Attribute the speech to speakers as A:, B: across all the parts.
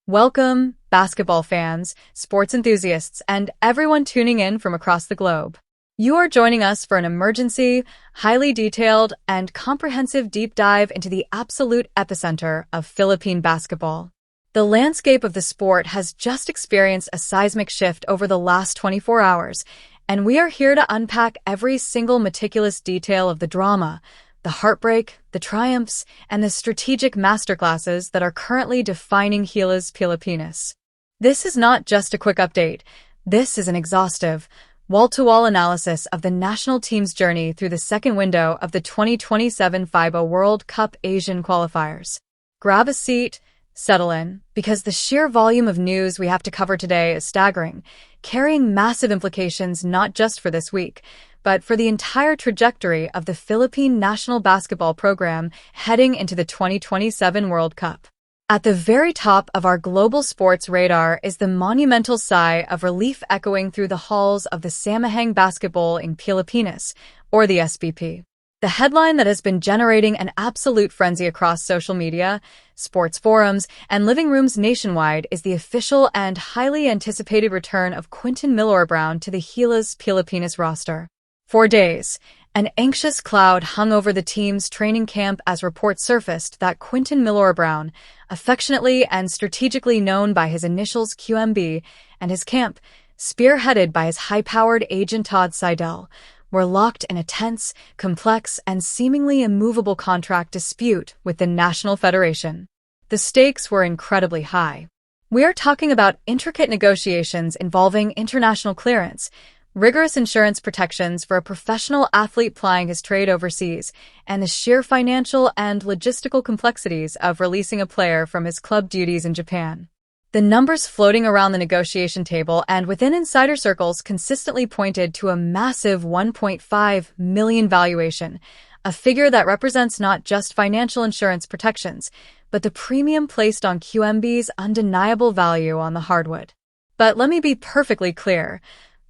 A: Welcome, basketball fans, sports enthusiasts, and everyone tuning in from across the globe. You are joining us for an emergency, highly detailed, and comprehensive deep dive into the absolute epicenter of Philippine basketball. The landscape of the sport has just experienced a seismic shift over the last 24 hours, and we are here to unpack every single meticulous detail of the drama, the heartbreak, the triumphs, and the strategic masterclasses that are currently defining Gilas Pilipinas. This is not just a quick update. This is an exhaustive, wall-to-wall analysis of the national team's journey through the second window of the 2027 FIBA World Cup Asian qualifiers. Grab a seat, settle in, because the sheer volume of news we have to cover today is staggering, carrying massive implications not just for this week, but for the entire trajectory of the Philippine national basketball program heading into the 2027 World Cup. At the very top of our global sports radar is the monumental sigh of relief echoing through the halls of the Samahang Basketball in Pilipinas, or the SBP. The headline that has been generating an absolute frenzy across social media, sports forums, and living rooms nationwide is the official and highly anticipated return of Quinton Milorabrown to the Gilas Pilipinas roster. For days, an anxious cloud hung over the team's training camp as reports surfaced that Quinton Milorabrown, affectionately and strategically known by his initials QMB, and his camp, spearheaded by his high-powered agent Todd Seidel, were locked in a tense, complex, and seemingly immovable contract dispute with the National Federation. The stakes were incredibly high. We are talking about intricate negotiations involving international clearance, rigorous insurance protections for a professional athlete plying his trade overseas, and the sheer financial and logistical complexities of releasing a player from his club duties in Japan. The numbers floating around the negotiation table and within insider circles consistently pointed to a massive $1.5 million valuation, a figure that represents not just financial insurance protections, but the premium placed on QMB's undeniable value on the hardwood. But let me be perfectly clear.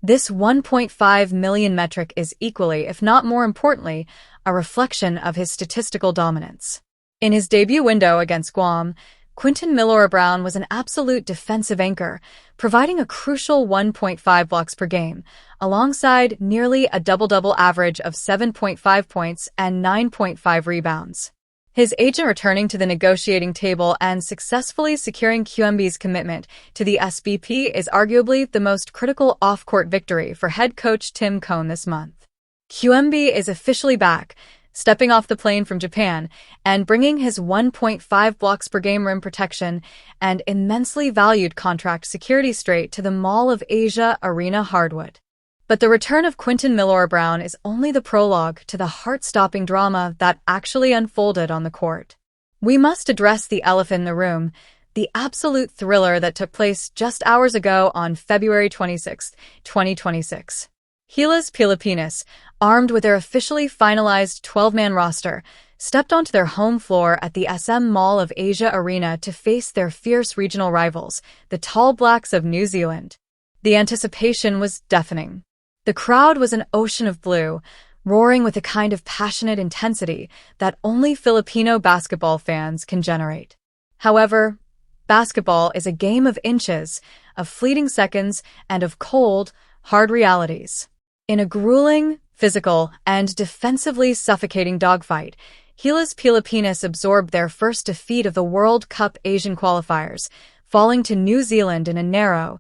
A: This 1.5 million metric is equally, if not more importantly, a reflection of his statistical dominance. In his debut window against Guam, Quinton Milorabrown was an absolute defensive anchor, providing a crucial 1.5 blocks per game, alongside nearly a double-double average of 7.5 points and 9.5 rebounds. His agent returning to the negotiating table and successfully securing QMB's commitment to the SBP is arguably the most critical off-court victory for head coach Tim Cone this month. QMB is officially back, stepping off the plane from Japan and bringing his 1.5 blocks per game rim protection and immensely valued contract security straight to the Mall of Asia Arena hardwood. But the return of Quinton Milorabrown is only the prologue to the heart-stopping drama that actually unfolded on the court. We must address the elephant in the room, the absolute thriller that took place just hours ago on February 26, 2026. Gilas Pilipinas, armed with their officially finalized 12-man roster, stepped onto their home floor at the SM Mall of Asia Arena to face their fierce regional rivals, the Tall Blacks of New Zealand. The anticipation was deafening. The crowd was an ocean of blue, roaring with a kind of passionate intensity that only Filipino basketball fans can generate. However, basketball is a game of inches, of fleeting seconds, and of cold, hard realities. In a grueling, physical, and defensively suffocating dogfight, Gilas Pilipinas absorbed their first defeat of the World Cup Asian qualifiers, falling to New Zealand in a narrow,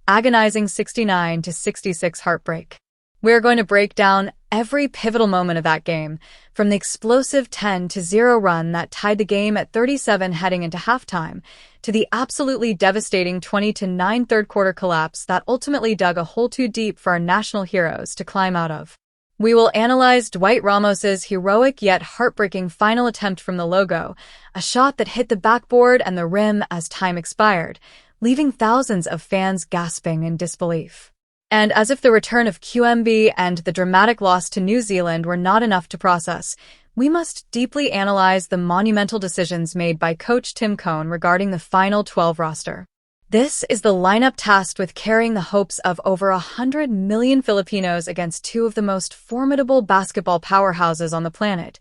A: agonizing 69-66 heartbreak. We're going to break down every pivotal moment of that game, from the explosive 10-0 run that tied the game at 37 heading into halftime, to the absolutely devastating 20-9 third-quarter collapse that ultimately dug a hole too deep for our national heroes to climb out of. We will analyze Dwight Ramos's heroic yet heartbreaking final attempt from the logo, a shot that hit the backboard and the rim as time expired, leaving thousands of fans gasping in disbelief. And as if the return of QMB and the dramatic loss to New Zealand were not enough to process, we must deeply analyze the monumental decisions made by Coach Tim Cone regarding the final 12 roster. This is the lineup tasked with carrying the hopes of over 100 million Filipinos against two of the most formidable basketball powerhouses on the planet,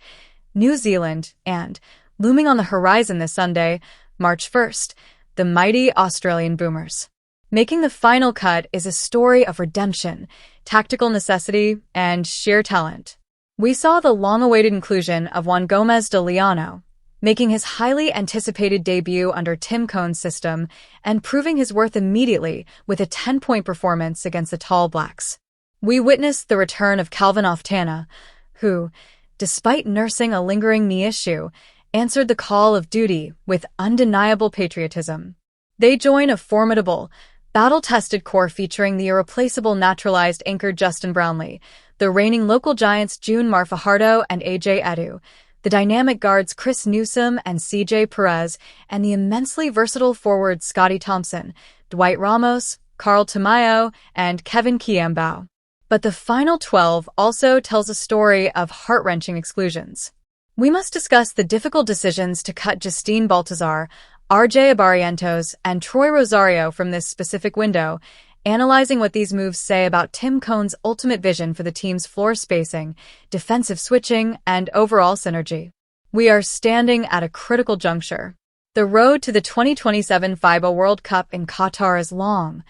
A: New Zealand and, looming on the horizon this Sunday, March 1st, the mighty Australian Boomers. Making the final cut is a story of redemption, tactical necessity, and sheer talent. We saw the long-awaited inclusion of Juan Gomez de Liano, making his highly anticipated debut under Tim Cone's system and proving his worth immediately with a 10-point performance against the Tall Blacks. We witnessed the return of Calvin Oftana, who, despite nursing a lingering knee issue, answered the call of duty with undeniable patriotism. They join a formidable, battle-tested core featuring the irreplaceable naturalized anchor Justin Brownlee, the reigning local giants June Mar-Fajardo and AJ Edu, the dynamic guards Chris Newsom and CJ Perez, and the immensely versatile forwards Scotty Thompson, Dwight Ramos, Carl Tamayo, and Kevin QMB. But the final 12 also tells a story of heart-wrenching exclusions. We must discuss the difficult decisions to cut Justine Baltazar, RJ Barrientos, and Troy Rosario from this specific window, analyzing what these moves say about Tim Cone's ultimate vision for the team's floor spacing, defensive switching, and overall synergy. We are standing at a critical juncture. The road to the 2027 FIBA World Cup in Qatar is long,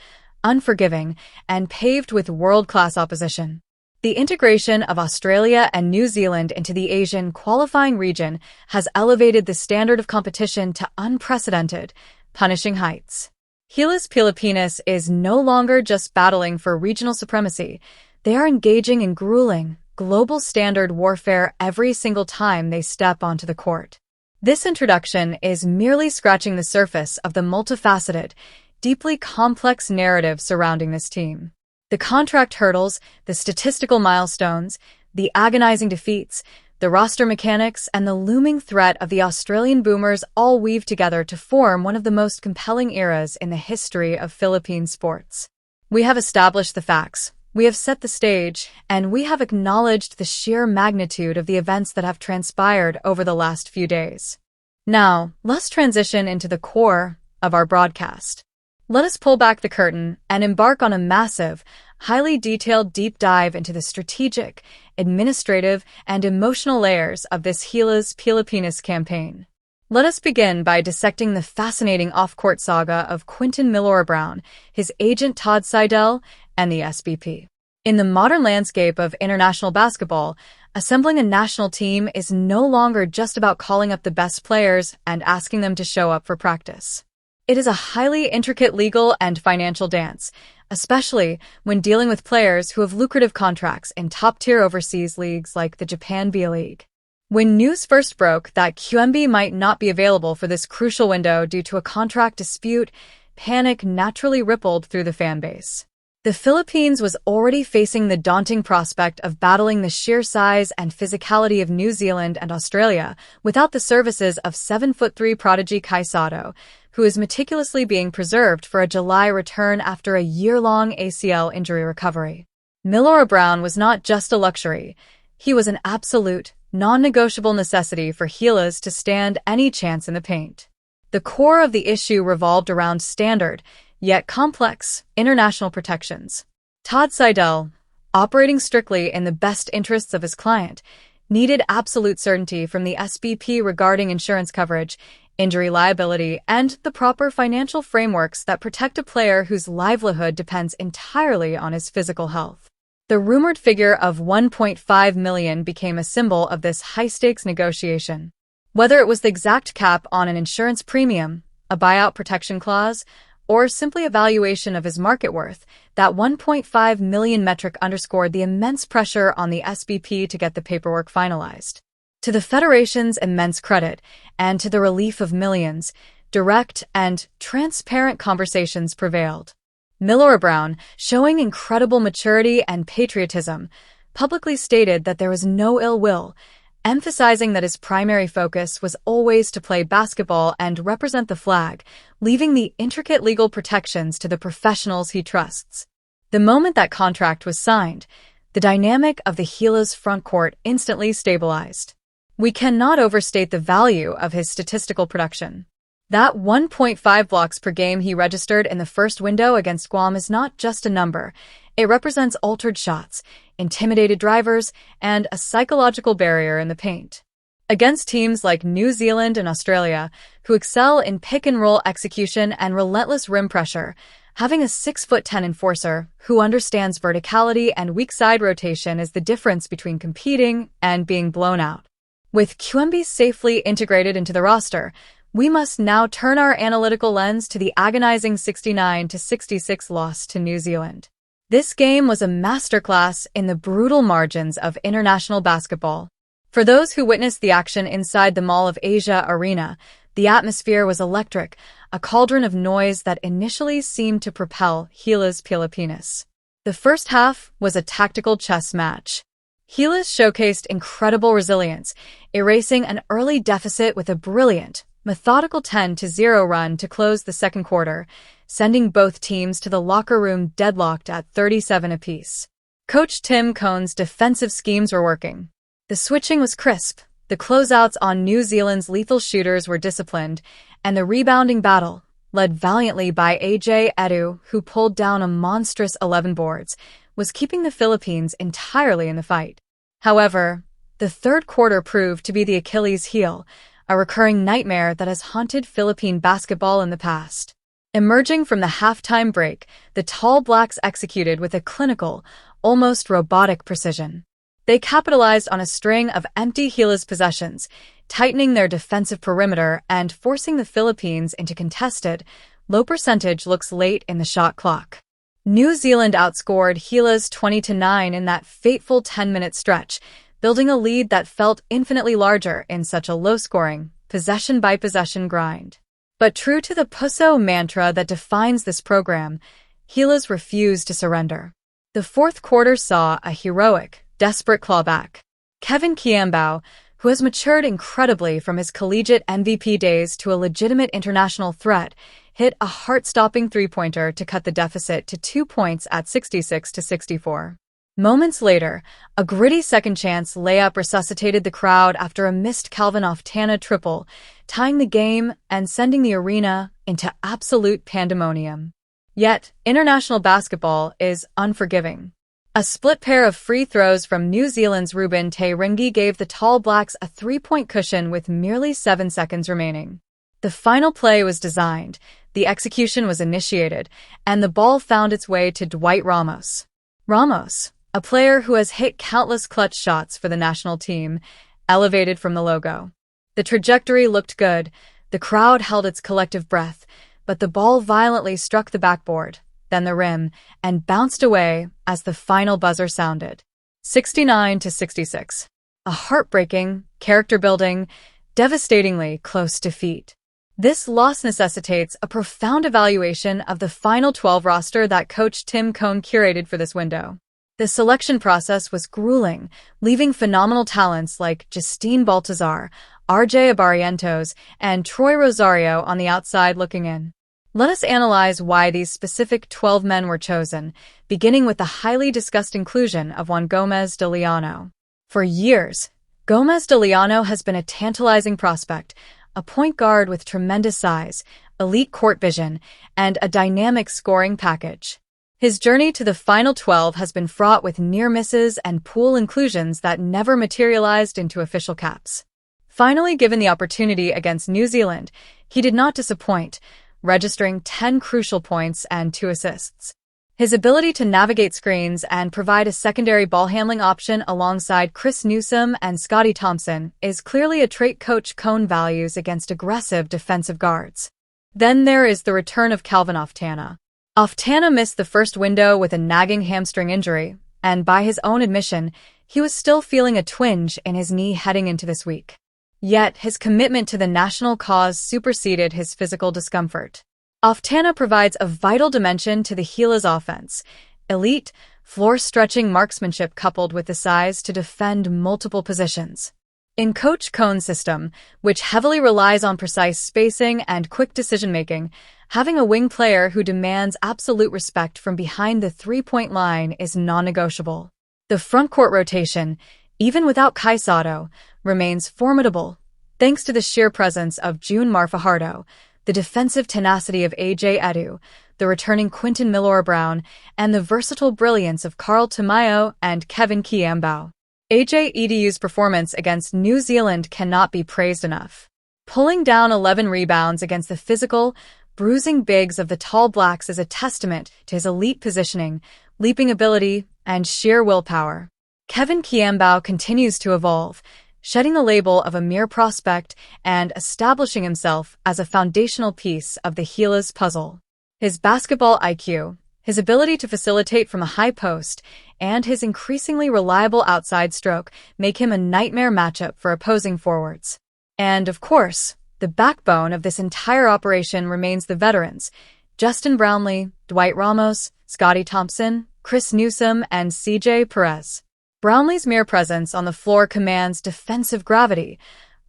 A: unforgiving, and paved with world-class opposition. The integration of Australia and New Zealand into the Asian qualifying region has elevated the standard of competition to unprecedented, punishing heights. Gilas Pilipinas is no longer just battling for regional supremacy. They are engaging in grueling, global standard warfare every single time they step onto the court. This introduction is merely scratching the surface of the multifaceted, deeply complex narrative surrounding this team. The contract hurdles, the statistical milestones, the agonizing defeats, the roster mechanics, and the looming threat of the Australian Boomers all weave together to form one of the most compelling eras in the history of Philippine sports. We have established the facts, we have set the stage, and we have acknowledged the sheer magnitude of the events that have transpired over the last few days. Now, let's transition into the core of our broadcast. Let us pull back the curtain and embark on a massive, highly detailed deep dive into the strategic, administrative, and emotional layers of this Gilas Pilipinas campaign. Let us begin by dissecting the fascinating off-court saga of Quinton Milora-Brown, his agent Todd Seidel, and the SBP. In the modern landscape of international basketball, assembling a national team is no longer just about calling up the best players and asking them to show up for practice. It is a highly intricate legal and financial dance, especially when dealing with players who have lucrative contracts in top-tier overseas leagues like the Japan B-League. When news first broke that QMB might not be available for this crucial window due to a contract dispute, panic naturally rippled through the fanbase. The Philippines was already facing the daunting prospect of battling the sheer size and physicality of New Zealand and Australia without the services of 7'3" prodigy Kai Sotto, who is meticulously being preserved for a July return after a year-long ACL injury recovery. Milora-Brown was not just a luxury. He was an absolute, non-negotiable necessity for Gilas to stand any chance in the paint. The core of the issue revolved around standard, yet complex, international protections. Todd Seidel, operating strictly in the best interests of his client, needed absolute certainty from the SBP regarding insurance coverage, injury liability, and the proper financial frameworks that protect a player whose livelihood depends entirely on his physical health. The rumored figure of $1.5 million became a symbol of this high-stakes negotiation. Whether it was the exact cap on an insurance premium, a buyout protection clause, or simply a valuation of his market worth, that 1.5 million metric underscored the immense pressure on the SBP to get the paperwork finalized. To the Federation's immense credit, and to the relief of millions, direct and transparent conversations prevailed. Milora-Brown, showing incredible maturity and patriotism, publicly stated that there was no ill will, emphasizing that his primary focus was always to play basketball and represent the flag, leaving the intricate legal protections to the professionals he trusts. The moment that contract was signed, the dynamic of the Gilas frontcourt instantly stabilized. We cannot overstate the value of his statistical production. That 1.5 blocks per game he registered in the first window against Guam is not just a number. It represents altered shots, intimidated drivers, and a psychological barrier in the paint. Against teams like New Zealand and Australia, who excel in pick-and-roll execution and relentless rim pressure, having a 6'10" enforcer who understands verticality and weak side rotation is the difference between competing and being blown out. With QMB safely integrated into the roster, we must now turn our analytical lens to the agonizing 69-66 loss to New Zealand. This game was a masterclass in the brutal margins of international basketball. For those who witnessed the action inside the Mall of Asia arena, the atmosphere was electric, a cauldron of noise that initially seemed to propel Gilas Pilipinas. The first half was a tactical chess match. Gilas showcased incredible resilience, erasing an early deficit with a brilliant, methodical 10-0 run to close the second quarter, sending both teams to the locker room deadlocked at 37 apiece. Coach Tim Cohn's defensive schemes were working. The switching was crisp, the closeouts on New Zealand's lethal shooters were disciplined, and the rebounding battle, led valiantly by AJ Edu, who pulled down a monstrous 11 boards, was keeping the Philippines entirely in the fight. However, the third quarter proved to be the Achilles heel, a recurring nightmare that has haunted Philippine basketball in the past. Emerging from the halftime break, the Tall Blacks executed with a clinical, almost robotic precision. They capitalized on a string of empty Gilas possessions, tightening their defensive perimeter and forcing the Philippines into contested, low-percentage looks late in the shot clock. New Zealand outscored Gilas 20-9 in that fateful 10-minute stretch, building a lead that felt infinitely larger in such a low-scoring, possession-by-possession grind. But true to the Puso mantra that defines this program, Gilas refused to surrender. The fourth quarter saw a heroic, desperate clawback. Kevin QMB, who has matured incredibly from his collegiate MVP days to a legitimate international threat, hit a heart-stopping three-pointer to cut the deficit to 2 points at 66-64. Moments later, a gritty second-chance layup resuscitated the crowd after a missed Calvin Oftana triple, tying the game and sending the arena into absolute pandemonium. Yet, international basketball is unforgiving. A split pair of free throws from New Zealand's Ruben Te-Ringi gave the Tall Blacks a three-point cushion with merely 7 seconds remaining. The final play was designed, the execution was initiated, and the ball found its way to Dwight Ramos. Ramos, a player who has hit countless clutch shots for the national team, elevated from the logo. The trajectory looked good, the crowd held its collective breath, but the ball violently struck the backboard, then the rim, and bounced away as the final buzzer sounded. 69-66. A heartbreaking, character-building, devastatingly close defeat. This loss necessitates a profound evaluation of the final 12 roster that Coach Tim Cohn curated for this window. The selection process was grueling, leaving phenomenal talents like Justine Baltazar, RJ Abarientos, and Troy Rosario on the outside looking in. Let us analyze why these specific 12 men were chosen, beginning with the highly discussed inclusion of Juan Gomez de Leano. For years, Gomez de Leano has been a tantalizing prospect, a point guard with tremendous size, elite court vision, and a dynamic scoring package. His journey to the Final 12 has been fraught with near misses and pool inclusions that never materialized into official caps. Finally given the opportunity against New Zealand, he did not disappoint, registering 10 crucial points and 2 assists. His ability to navigate screens and provide a secondary ball-handling option alongside Chris Newsome and Scotty Thompson is clearly a trait Coach Cohn values against aggressive defensive guards. Then there is the return of Calvin Oftana. Oftana missed the first window with a nagging hamstring injury, and by his own admission, he was still feeling a twinge in his knee heading into this week. Yet, his commitment to the national cause superseded his physical discomfort. Oftana provides a vital dimension to the Gilas offense, elite, floor-stretching marksmanship coupled with the size to defend multiple positions. In Coach Cohn's system, which heavily relies on precise spacing and quick decision-making, having a wing player who demands absolute respect from behind the three-point line is non-negotiable. The frontcourt rotation, even without Caicedo, remains formidable, thanks to the sheer presence of June Fajardo, the defensive tenacity of AJ Edu, the returning Quinton Milor Brown, and the versatile brilliance of Carl Tamayo and Kevin QMB. AJEDU's performance against New Zealand cannot be praised enough. Pulling down 11 rebounds against the physical, bruising bigs of the Tall Blacks is a testament to his elite positioning, leaping ability, and sheer willpower. Kevin QMB continues to evolve, shedding the label of a mere prospect and establishing himself as a foundational piece of the Gilas puzzle. His basketball IQ, his ability to facilitate from a high post, and his increasingly reliable outside stroke make him a nightmare matchup for opposing forwards. And, of course, the backbone of this entire operation remains the veterans, Justin Brownlee, Dwight Ramos, Scotty Thompson, Chris Newsome, and CJ Perez. Brownlee's mere presence on the floor commands defensive gravity,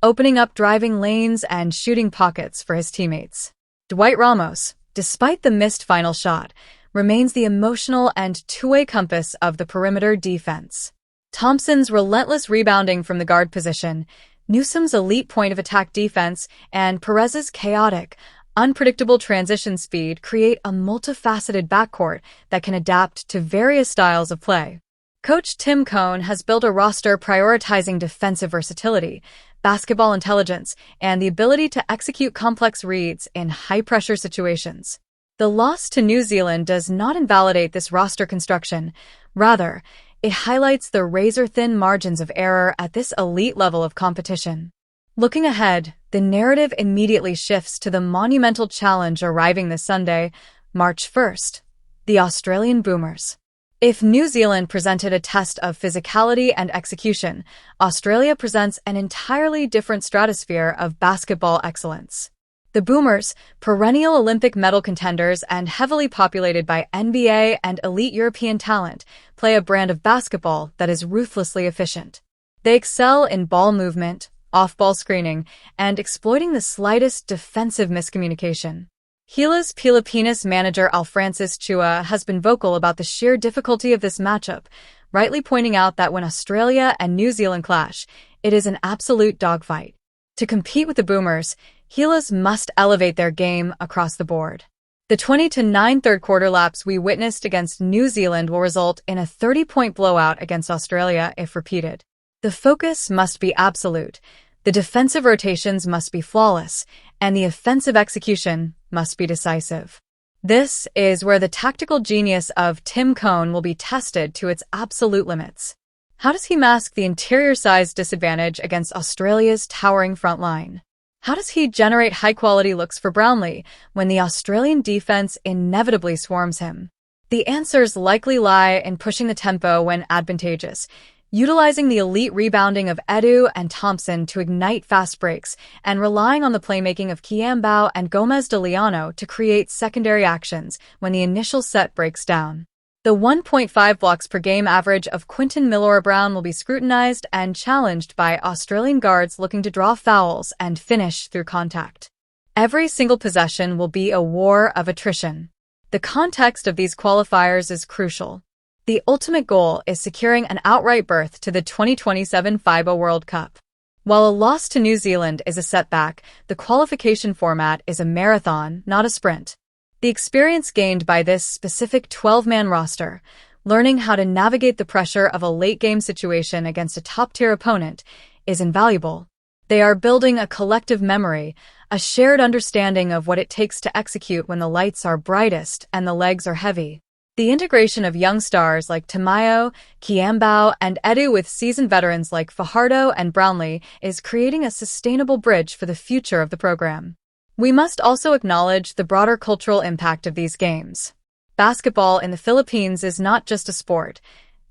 A: opening up driving lanes and shooting pockets for his teammates. Dwight Ramos, despite the missed final shot, remains the emotional and two-way compass of the perimeter defense. Thompson's relentless rebounding from the guard position, Newsome's elite point-of-attack defense, and Perez's chaotic, unpredictable transition speed create a multifaceted backcourt that can adapt to various styles of play. Coach Tim Cohn has built a roster prioritizing defensive versatility, basketball intelligence, and the ability to execute complex reads in high-pressure situations. The loss to New Zealand does not invalidate this roster construction. Rather, it highlights the razor-thin margins of error at this elite level of competition. Looking ahead, the narrative immediately shifts to the monumental challenge arriving this Sunday, March 1st, the Australian Boomers. If New Zealand presented a test of physicality and execution, Australia presents an entirely different stratosphere of basketball excellence. The Boomers, perennial Olympic medal contenders and heavily populated by NBA and elite European talent, play a brand of basketball that is ruthlessly efficient. They excel in ball movement, off-ball screening, and exploiting the slightest defensive miscommunication. Gilas Pilipinas manager Alfrancis Chua has been vocal about the sheer difficulty of this matchup, rightly pointing out that when Australia and New Zealand clash, it is an absolute dogfight. To compete with the Boomers, Gilas must elevate their game across the board. The 20-9 third-quarter laps we witnessed against New Zealand will result in a 30-point blowout against Australia if repeated. The focus must be absolute, the defensive rotations must be flawless, and the offensive execution must be decisive. This is where the tactical genius of Tim Cohn will be tested to its absolute limits. How does he mask the interior size disadvantage against Australia's towering front line? How does he generate high-quality looks for Brownlee when the Australian defense inevitably swarms him? The answers likely lie in pushing the tempo when advantageous, utilizing the elite rebounding of Edu and Thompson to ignite fast breaks, and relying on the playmaking of QMB and Gomez de Liano to create secondary actions when the initial set breaks down. The 1.5 blocks per game average of Quinton Milora-Brown will be scrutinized and challenged by Australian guards looking to draw fouls and finish through contact. Every single possession will be a war of attrition. The context of these qualifiers is crucial. The ultimate goal is securing an outright berth to the 2027 FIBA World Cup. While a loss to New Zealand is a setback, the qualification format is a marathon, not a sprint. The experience gained by this specific 12-man roster, learning how to navigate the pressure of a late-game situation against a top-tier opponent, is invaluable. They are building a collective memory, a shared understanding of what it takes to execute when the lights are brightest and the legs are heavy. The integration of young stars like Tamayo, QMB, and Edu with seasoned veterans like Fajardo and Brownlee is creating a sustainable bridge for the future of the program. We must also acknowledge the broader cultural impact of these games. Basketball in the Philippines is not just a sport,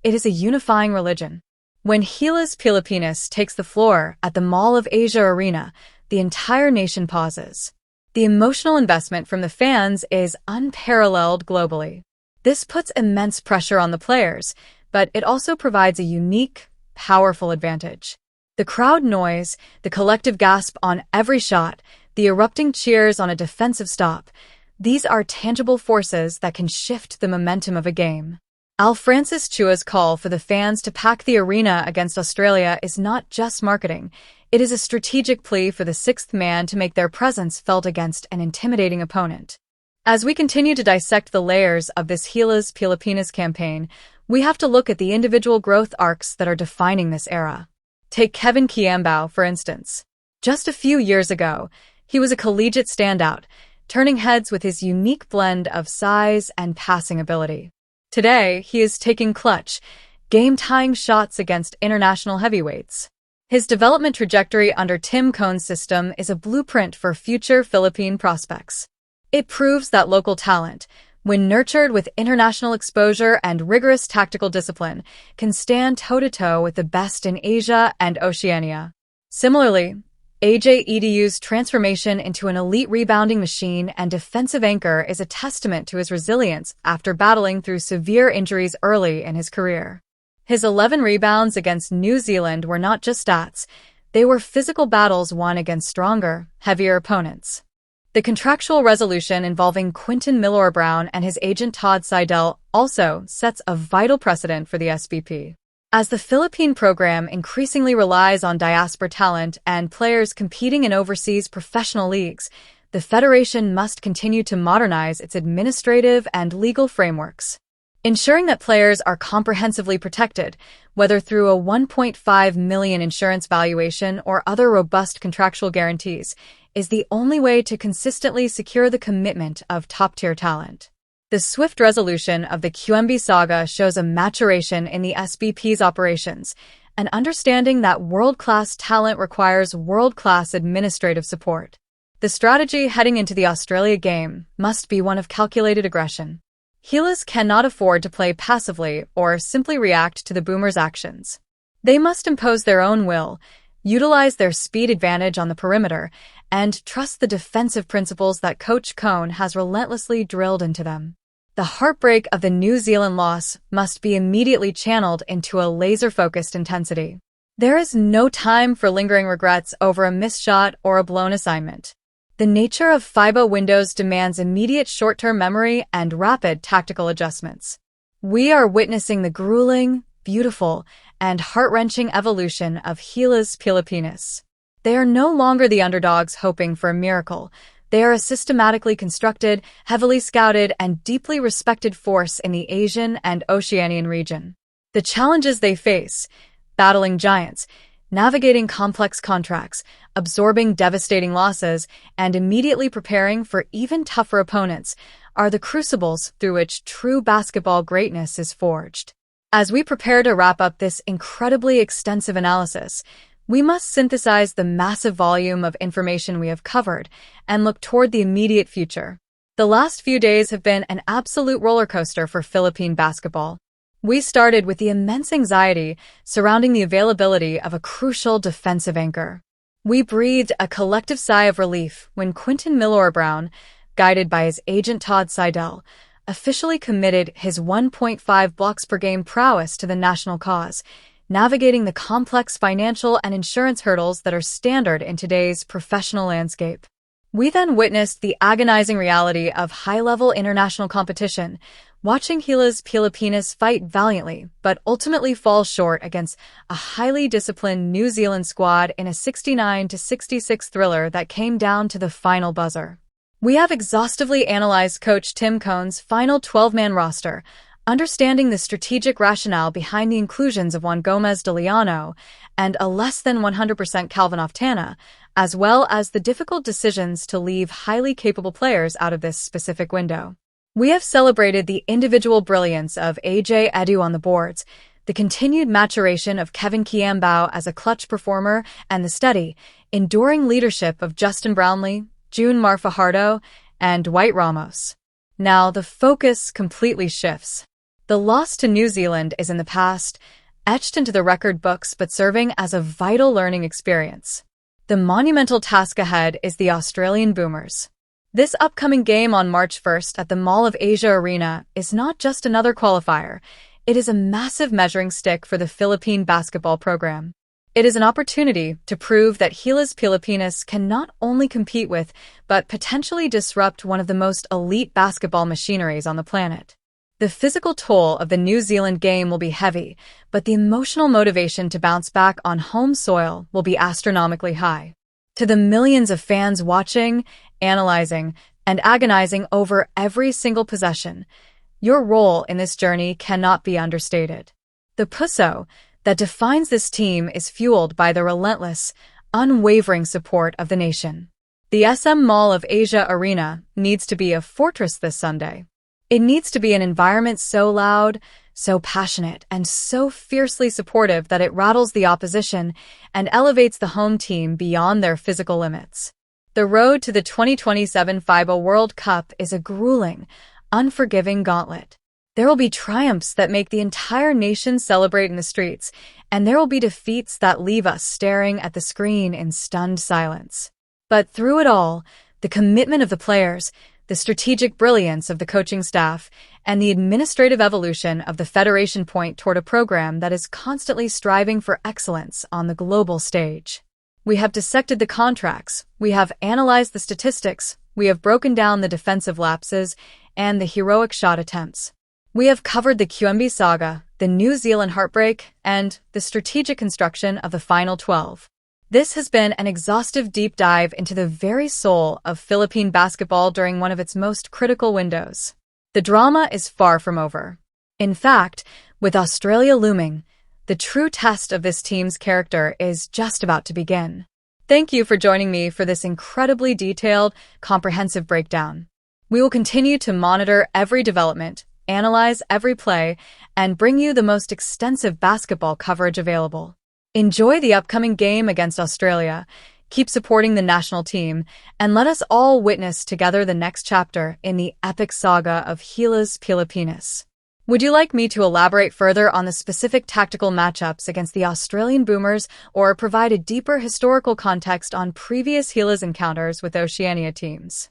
A: it is a unifying religion. When Gilas Pilipinas takes the floor at the Mall of Asia Arena, the entire nation pauses. The emotional investment from the fans is unparalleled globally. This puts immense pressure on the players, but it also provides a unique, powerful advantage. The crowd noise, the collective gasp on every shot, the erupting cheers on a defensive stop, these are tangible forces that can shift the momentum of a game. Alfrancis Chua's call for the fans to pack the arena against Australia is not just marketing, it is a strategic plea for the sixth man to make their presence felt against an intimidating opponent. As we continue to dissect the layers of this Gilas Pilipinas campaign, We have to look at the individual growth arcs that are defining this era. Take Kevin QMB, for instance. Just a few years ago, he was a collegiate standout, turning heads with his unique blend of size and passing ability. Today, he is taking clutch, game-tying shots against international heavyweights. His development trajectory under Tim Cohn's system is a blueprint for future Philippine prospects. It proves that local talent, when nurtured with international exposure and rigorous tactical discipline, can stand toe-to-toe with the best in Asia and Oceania. Similarly, AJ Edu's transformation into an elite rebounding machine and defensive anchor is a testament to his resilience after battling through severe injuries early in his career. His 11 rebounds against New Zealand were not just stats, they were physical battles won against stronger, heavier opponents. The contractual resolution involving Quinton Milor-Brown and his agent Todd Seidel also sets a vital precedent for the SBP. As the Philippine program increasingly relies on diaspora talent and players competing in overseas professional leagues, the federation must continue to modernize its administrative and legal frameworks. Ensuring that players are comprehensively protected, whether through a $1.5 million insurance valuation or other robust contractual guarantees, is the only way to consistently secure the commitment of top-tier talent. The swift resolution of the QMB saga shows a maturation in the SBP's operations, an understanding that world-class talent requires world-class administrative support. The strategy heading into the Australia game must be one of calculated aggression. Gilas cannot afford to play passively or simply react to the Boomers' actions. They must impose their own will, utilize their speed advantage on the perimeter, and trust the defensive principles that Coach Cohn has relentlessly drilled into them. The heartbreak of the New Zealand loss must be immediately channeled into a laser-focused intensity. There is no time for lingering regrets over a missed shot or a blown assignment. The nature of FIBA windows demands immediate short-term memory and rapid tactical adjustments. We are witnessing the grueling, beautiful, and heart-wrenching evolution of Gilas Pilipinas. They are no longer the underdogs hoping for a miracle. They are a systematically constructed, heavily scouted, and deeply respected force in the Asian and Oceanian region. The challenges they face, battling giants, navigating complex contracts, absorbing devastating losses, and immediately preparing for even tougher opponents, are the crucibles through which true basketball greatness is forged. As we prepare to wrap up this incredibly extensive analysis, we must synthesize the massive volume of information we have covered and look toward the immediate future. The last few days have been an absolute roller coaster for Philippine basketball. We started with the immense anxiety surrounding the availability of a crucial defensive anchor. We breathed a collective sigh of relief when Quinton Milor-Brown, guided by his agent Todd Seidel, officially committed his 1.5 blocks per game prowess to the national cause, navigating the complex financial and insurance hurdles that are standard in today's professional landscape. We then witnessed the agonizing reality of high-level international competition, watching Gilas Pilipinas fight valiantly but ultimately fall short against a highly disciplined New Zealand squad in a 69-66 thriller that came down to the final buzzer. We have exhaustively analyzed Coach Tim Cohn's final 12-man roster, understanding the strategic rationale behind the inclusions of Juan Gomez de Leano and a less than 100% Calvin Oftana, as well as the difficult decisions to leave highly capable players out of this specific window. We have celebrated the individual brilliance of AJ Edu on the boards, the continued maturation of Kevin QMB as a clutch performer, and the steady, enduring leadership of Justin Brownlee, June Mar Fajardo, and Dwight Ramos. Now the focus completely shifts. The loss to New Zealand is in the past, etched into the record books but serving as a vital learning experience. The monumental task ahead is the Australian Boomers. This upcoming game on March 1st at the Mall of Asia Arena is not just another qualifier, it is a massive measuring stick for the Philippine basketball program. It is an opportunity to prove that Gilas Pilipinas can not only compete with, but potentially disrupt one of the most elite basketball machineries on the planet. The physical toll of the New Zealand game will be heavy, but the emotional motivation to bounce back on home soil will be astronomically high. To the millions of fans watching, analyzing, and agonizing over every single possession, Your role in this journey cannot be understated. The puso that defines this team is fueled by the relentless, unwavering support of the nation. The SM Mall of Asia Arena needs to be a fortress this Sunday. It needs to be an environment so loud, so passionate, and so fiercely supportive that it rattles the opposition and elevates the home team beyond their physical limits. The road to the 2027 FIBA World Cup is a grueling, unforgiving gauntlet. There will be triumphs that make the entire nation celebrate in the streets, and there will be defeats that leave us staring at the screen in stunned silence. But through it all, the commitment of the players, the strategic brilliance of the coaching staff, and the administrative evolution of the federation point toward a program that is constantly striving for excellence on the global stage. We have dissected the contracts, we have analyzed the statistics, we have broken down the defensive lapses and the heroic shot attempts. We have covered the QMB saga, the New Zealand heartbreak, and the strategic construction of the Final 12. This has been an exhaustive deep dive into the very soul of Philippine basketball during one of its most critical windows. The drama is far from over. In fact, with Australia looming, the true test of this team's character is just about to begin. Thank you for joining me for this incredibly detailed, comprehensive breakdown. We will continue to monitor every development, analyze every play, and bring you the most extensive basketball coverage available. Enjoy the upcoming game against Australia, keep supporting the national team, and let us all witness together the next chapter in the epic saga of Gilas Pilipinas. Would you like me to elaborate further on the specific tactical matchups against the Australian Boomers or provide a deeper historical context on previous Gilas encounters with Oceania teams?